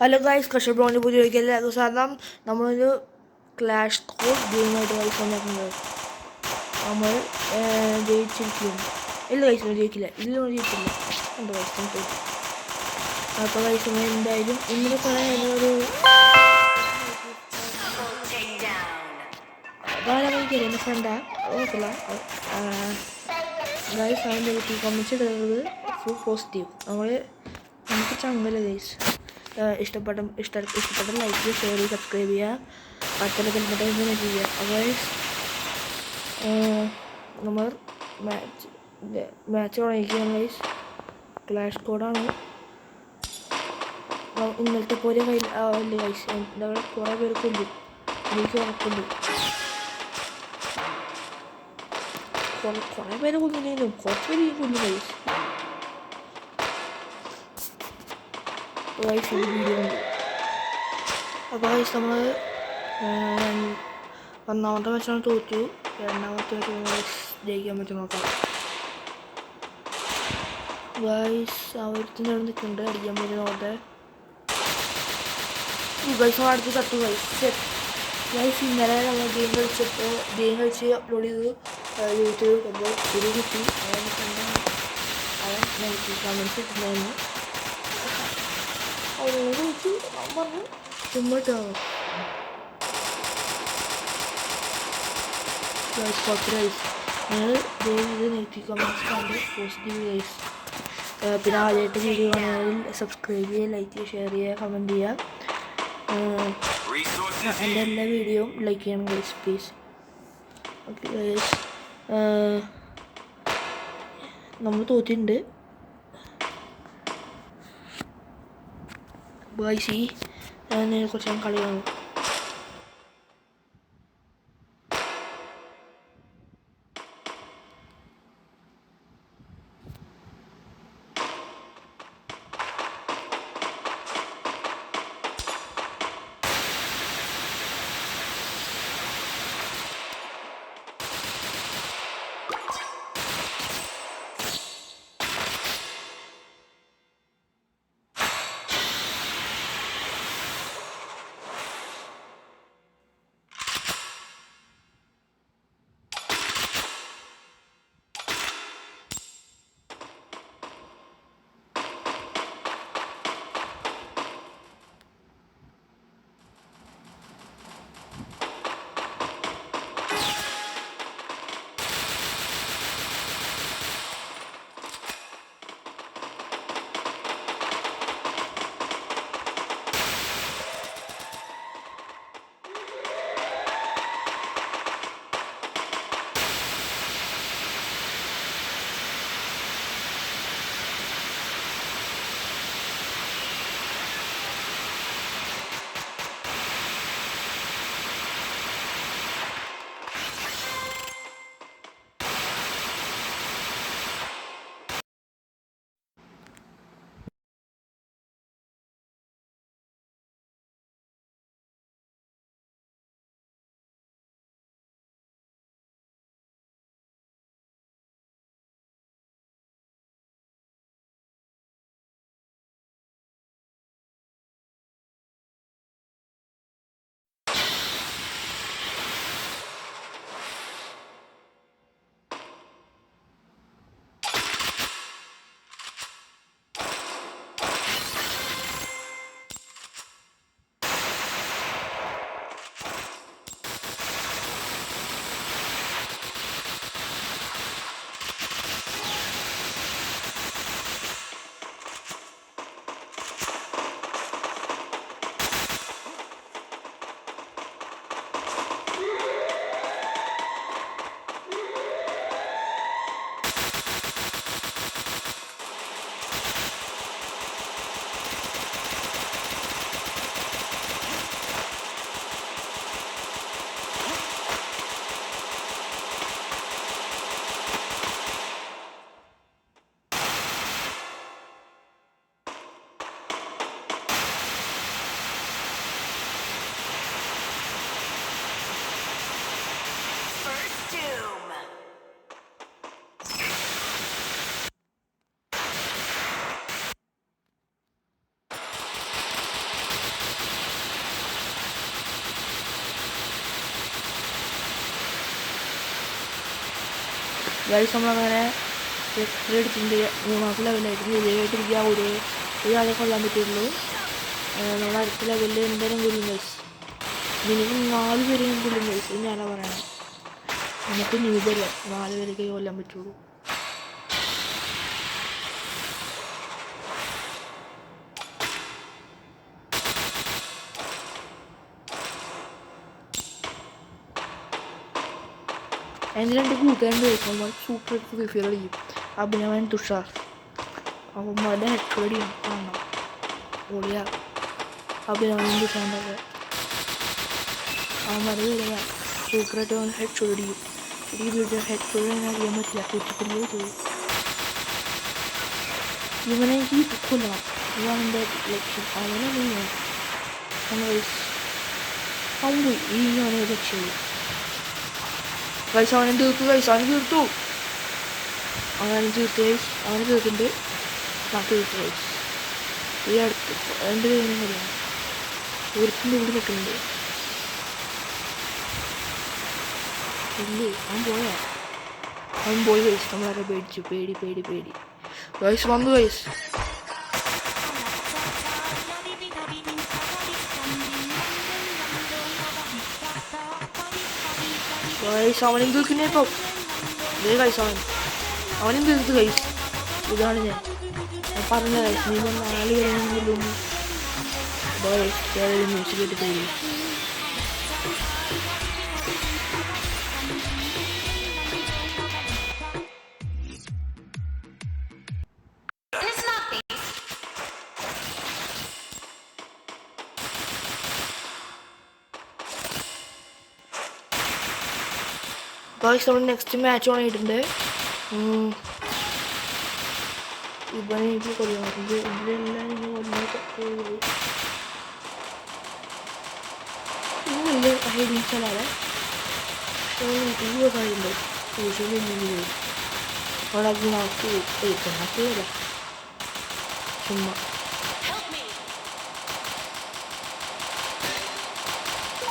Hello guys, കൃഷി ബ്രോൻ്റെ പുതിയ ഒരിക്കലും സാധാരണ നമ്മളൊരു ക്ലാഷ് കോഡ് ഗെയിമായിട്ട് ഗൈസ് വന്നിട്ടുണ്ട്. നമ്മൾ ജയിച്ചിരിക്കും. ഇല്ല ഗൈസ്, ജയിക്കില്ല. ഇതിലൊന്നും ജയിക്കില്ല. എന്താ ഗൈസ് തോറ്റു. അപ്പോൾ ഗൈസ് എന്തായാലും ഇന്നലെ കുറേ ഒരു ബാലമണിക്ക് എൻ്റെ ഫ്രണ്ടാ നോക്കില്ല ഗൈസ്. അവൻ നെഗറ്റീവ് കമൻസ് ഇടുന്നത് ഫുൾ പോസിറ്റീവ്. നമുക്ക് ചങ്ങല ഗൈസ്. ഇഷ്ടപ്പെട്ട ലൈക്ക് ചെയ്യുക, ഷെയർ ചെയ്യുക, സബ്സ്ക്രൈബ് ചെയ്യുക, അടുത്തുള്ള ബെൽബട്ടൺ ചെയ്യുക. അപ്പോൾ നമ്മൾ മാച്ച് തുടങ്ങിയിരിക്കുകയാണ് ഗൈസ്. ക്ലാഷ് കോഡാണ്. ഇന്നലത്തെ പോലെ അല്ലേ ഗൈസ്, എന്താ പറയുക, കുറേ പേര് കൊല്ലും. എനിക്ക് ഉറപ്പുണ്ട്. കുറേ പേര് കൊല്ലുന്നതിനും കുറച്ച് പേര് ഈ കൊല്ലും ഗൈസ്. ഗൈസ് ഈ വീഡിയോ ഉണ്ട്. അപ്പോൾ ഗൈസ് നമ്മൾ ഒന്നാമത്തെ മാച്ചാണ് തോറ്റു. രണ്ടാമത്തെ മാച്ച് ജയിക്കാൻ പറ്റും നോക്കാം ഗൈസ്. അവരത്തിൻ്റെ അവിടെ നിൽക്കുന്നുണ്ട്, അടിക്കാൻ പറ്റും നോക്കട്ടെ. ഗൈസ് അടുത്ത് തട്ടു ഗൈസ്. ഗൈസ് ഇന്നലെ നമ്മൾ ഗെയിം കളിച്ച് അപ്ലോഡ് ചെയ്ത് യൂട്യൂബ് ഇടുമ്പോൾ ഒരു കുട്ടി അവൻ നെഗറ്റീവ് കമൻസ് ഇട്ടിട്ടുണ്ടായിരുന്നു. അവനോട് ചോദിച്ചു, ഞാൻ പറഞ്ഞു ചുമ്മാട്ടാണ് ഗൈസ്. കുറച്ച് ഗൈസ് നിങ്ങൾ ഇത് നെഗറ്റീവ് കമൻസ് കണ്ട് പോസിറ്റീവ് ഗൈസ്. പിന്നെ ആദ്യമായിട്ട് വീഡിയോ കാണുന്നതിൽ സബ്സ്ക്രൈബ് ചെയ്യുക, ലൈക്ക് ചെയ്യുക, ഷെയർ ചെയ്യുക, കമൻറ്റ് ചെയ്യുക. എൻ്റെ എല്ലാ വീഡിയോയും ലൈക്ക് ചെയ്യണം ഗൈസ്, പ്ലീസ്. ഓക്കെ ഗൈസ്, നമ്മൾ തോറ്റിട്ടുണ്ട് ഗൈസ്. കുറച്ച് ഞാൻ കളി കാണും. ഗൈസ് നമ്മളങ്ങനെ അടിച്ചിട്ടുണ്ട് 3-ാമത്തെ ലെവലായിട്ട് ഇതായിട്ടിരിക്കുക ഒരാളെ കൊല്ലാൻ പറ്റുള്ളൂ. നമ്മുടെ അടുത്ത ലെവലിൽ എന്തായാലും കൊല്ലും ഗൈസ്. മിനിമം 4 പേരെയും കൊല്ലും ഗൈസ്. ഇത് ഞാനാ പറയണം. നമുക്ക് ന്യൂബല്ല 4 പേരൊക്കെ കൊല്ലാൻ പറ്റുള്ളൂ. എൻ്റെ 2 കൂട്ടുകാരുടെ കഴിക്കുമ്പോൾ സൂപ്പർ ഫിഫിയർ കളിക്കും. അഭിനവൻ തുഷാർ അവന്മാരുടെ ഹെഡ്ഷോടിയും കാണണം. ഓടിയ അഭിനവനും തുഷാറിൻ്റെ അവന്മാരുടെ വീടുക സൂപ്പറായിട്ട് അവൻ ഹെഡ്ഷോട്ട് അടിക്കും. ഈ വീഡിയോ ഹെഡ്ഷോട്ട് അറിയാൻ പറ്റില്ല. കുറ്റിപ്പുള്ളിയെ പോയി ഇവനെ എനിക്ക് കൊല്ലണം. ഇവൻ്റെ ലക്ഷ്യം അവനെ നീങ്ങണം. അവൻ പോയി ഈ അവനെ ലക്ഷ്യമുള്ളൂ. ഗൈസ് അവനെ തീർത്തു. ഗൈസ് അവനെ തീർത്തു. അവനെ തീർത്ത് ഗൈസ്. അവനെ തീർത്തിട്ടുണ്ട്. തീർത്തു ഗൈസ്. ഈ അടുത്ത് 2 പേരും കൊല്ലണം. ഒരുത്തിൻ്റെ കൂടി നിൽക്കുന്നുണ്ട്. ഇല്ലേ അവൻ പോയി ഗൈസ്. നമ്മളാരെ പേടിച്ചു. പേടി ഗൈസ് വന്നു ഗൈസ്. ഗൈസ് അവനും തീർക്കുന്നേ ഇപ്പം. ഇതേ ഗൈസ് അവനും തീർത്ത് ഗൈസ്. ഇതാണ് ഞാൻ പറഞ്ഞ ഗൈസ്. നീ 4 പേരെങ്കിലും മ്യൂസിക് കേട്ട് പേടി. ഗൈസ് നമ്മൾ നെക്സ്റ്റ് മാച്ച് തുടങ്ങിയിട്ടുണ്ട്. ഇവനെ എനിക്ക് കൊല്ലാൻ ഇതിലെല്ലാം ഇന്നില്ല ഹൈഡിച്ചാലേ ഉണ്ട് സോഷ്യൽ മീഡിയ അവിടെ അതിനകത്തില്ല ചുമ്മാ.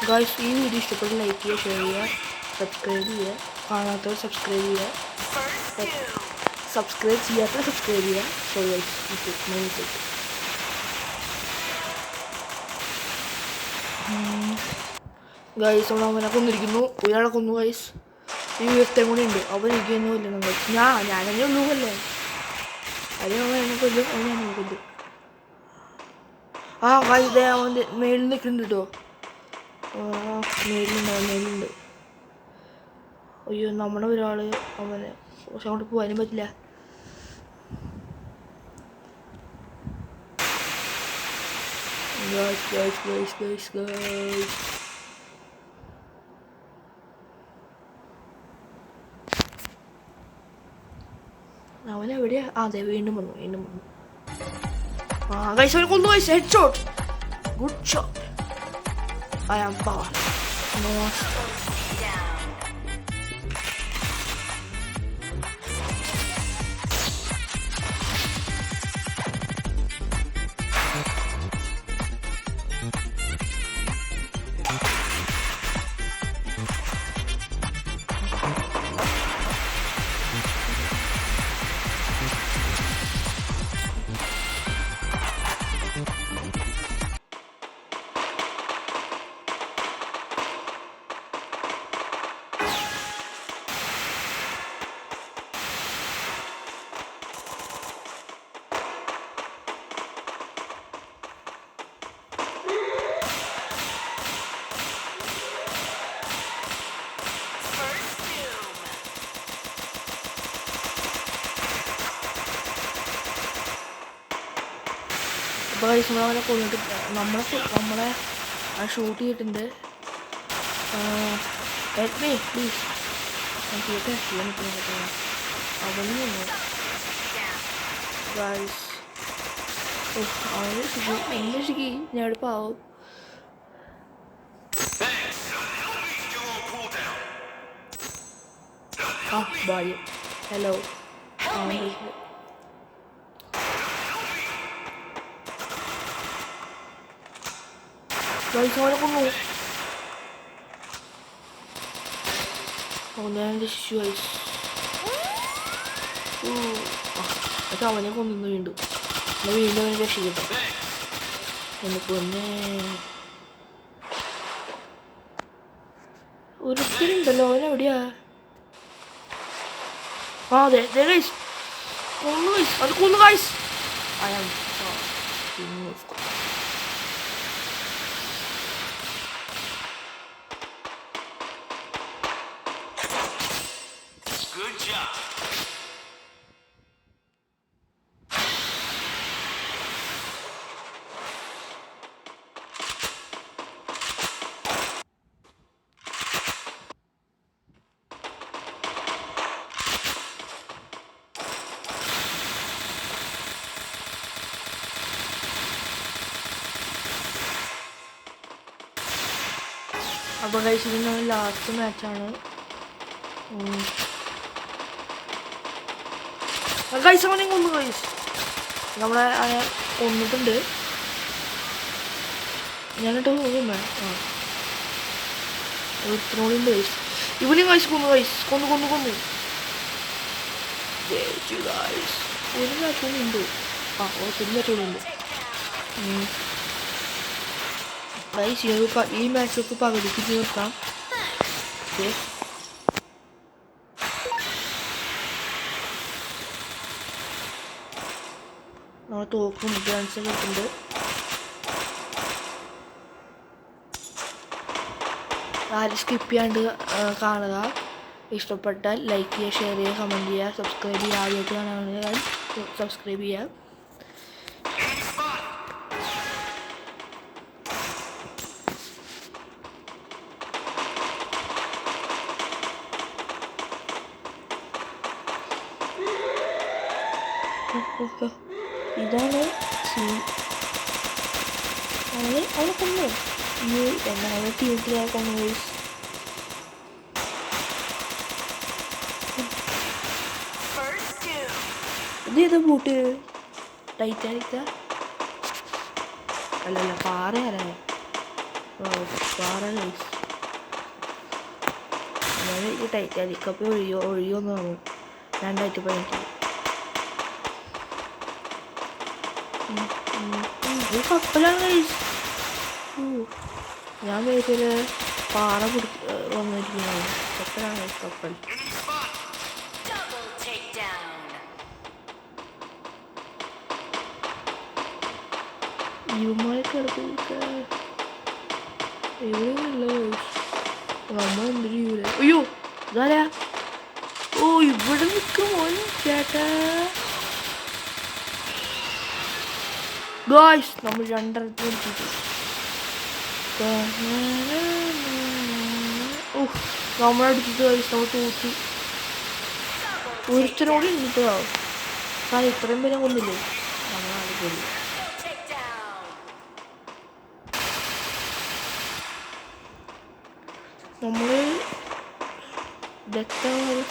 ഗൈസ് ഈ വീഡിയോ ഇഷ്ടപ്പെട്ട് ലൈക്ക് ചെയ്യുക, ഷെയർ ചെയ്യുക, സബ്സ്ക്രൈബ് ചെയ്യുക. കാണാത്തവർ സബ്സ്ക്രൈബ് ചെയ്യുക. സബ്സ്ക്രൈബ് ചെയ്യാത്തവർ സബ്സ്ക്രൈബ് ചെയ്യുക. സോ ഗൈസ് ഗൈസ് നമ്മൾ അവനെ കൊന്നിരിക്കുന്നു. ഒരാളെ കൊന്നു ഗൈസ്. ഈ ഒരുത്തൻ കൂടി ഉണ്ട്. അവൻ എനിക്കൊന്നും കൊല്ലണം ഗൈസ്. ഞാനെന്നെ ഉള്ളൂ കൊല്ലേ. അത് അവൻ എന്നെ കൊല്ലും. അവൻ എന്നെ കൊല്ലും. ഗൈസ് അവൻ്റെ മേളിൽ നിൽക്കുന്നുണ്ട് കേട്ടോ. മേലുണ്ട്. അയ്യോ നമ്മുടെ ഒരാൾ അവനെ പക്ഷെ അങ്ങോട്ട് പോകാനും പറ്റില്ല. ഗൈസ് അവനെവിടെയാ? അതെ വീണ്ടും വന്നു. ഗൈസ് അവനെ കൊന്നു guys. Head shot. Good shot. I am boss. അപ്പോൾ ഗൈസ് നമ്മളങ്ങനെ കൊന്നിട്ട് നമ്മളെ ഷൂട്ട് ചെയ്തിട്ടുണ്ട്. Help me please. എനിക്ക് ചെയ്യാൻ പറ്റുന്ന അവനും കൊന്നു ഗൈസ്. അവന് ശരിക്കും ഞാൻ പാവും. ഭാര്യ ഹലോ ഗൈസ് അവനെ കൊന്നു. ഞാൻ എൻ്റെ ശിശു ഗൈസ്. പക്ഷെ അവനെ കൊന്നു വീണ്ടും വീണ്ടും അവനെ രക്ഷിക്കട്ടെ. എന്നെ കൊന്നേ. ഒരുത്തരുണ്ടല്ലോ, അവനെവിടെയാ? ആ അതെ ഗൈസ്, കൊന്നു ഗൈസ്, അത് കൊന്നു guys. I am king of course. Good job. അപ്പോൾ ഗൈസ് ഇതിൻ്റെ ലാസ്റ്റ് മാച്ചാണ്. ഗൈസ് അവനെ കൊന്നു ഗൈസ്, നമ്മളെ കൊന്നിട്ടുണ്ട്. ഞാനിട്ട് കൊന്നു. ഒരുത്തനോടുണ്ട് ഗൈസ്, ഇവനും ഗൈസ് കൊന്നു ഗൈസ്, കൊന്നു കൊന്നു കൊന്നു ഗൈസ്. ഒരു മാച്ച് കൂടി ഉണ്ട്. ഒരു മാച്ച് കൂടി ഉണ്ട് ഗൈസ്. ഈ മാച്ചൊക്കെ പകുതിക്ക് തീർക്കാം. ഓക്കെ, നമ്മൾ തോക്കും. ചാൻസ് കിട്ടുന്നുണ്ട്. ആരും സ്കിപ്പ് ചെയ്യാണ്ട് കാണുക. ഇഷ്ടപ്പെട്ടാൽ ലൈക്ക് ചെയ്യുക, ഷെയർ ചെയ്യുക, കമൻറ്റ് ചെയ്യുക, സബ്സ്ക്രൈബ് ചെയ്യുക. ആദ്യമായിട്ട് കാണുകയാണെങ്കിൽ സബ്സ്ക്രൈബ് ചെയ്യുക. ഇതാണ് സീൻ. അവനെ കൊന്നു. ഈ എന്നാണ് ടീമിലെ കൊന്നു ഗൈസ്. ഇത് ഏതാ ബൂട്ട്? ടൈറ്റാനിക്ക അല്ലല്ല, പാറയല്ലേ? പാറ ഗൈസ്. ഞാൻ ഈ ടൈറ്റാനിക് കപ്പ് ഒഴിയൊന്നു കാണും 2018. ഇത് കപ്പലാണ് ഗൈസ്. ഞാൻ വീട്ടിൽ പാറ വന്നിരിക്കുന്നത്. കപ്പലാണ് ഗൈസ്, കപ്പൽ. ഇവന്മാരൊക്കെ എടുത്ത് എവിടെയല്ല നമ്മൾ എന്ത് ചെയ്യൂല. അയ്യോ ഇതാരാ? ഓ ഇവിടെ നിൽക്കുമോ ചേട്ടാ? ഗായ്സ് നമ്മൾ 2 എടുത്തിട്ട് നമ്മളെടുത്തിട്ട് ഗൈസ് നമ്മൾ തോറ്റി. ഒരുത്തനോട് ഇന്നിട്ടോ കാരണം ഇത്രയും പേരെ കൊന്നില്ലേ നമ്മളാണ് കൊല്ലി. നമ്മൾ ഡെത്താവാനുള്ള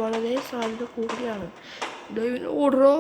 വളരെ സാധ്യത കൂടുതലാണ്. ഓർഡറോ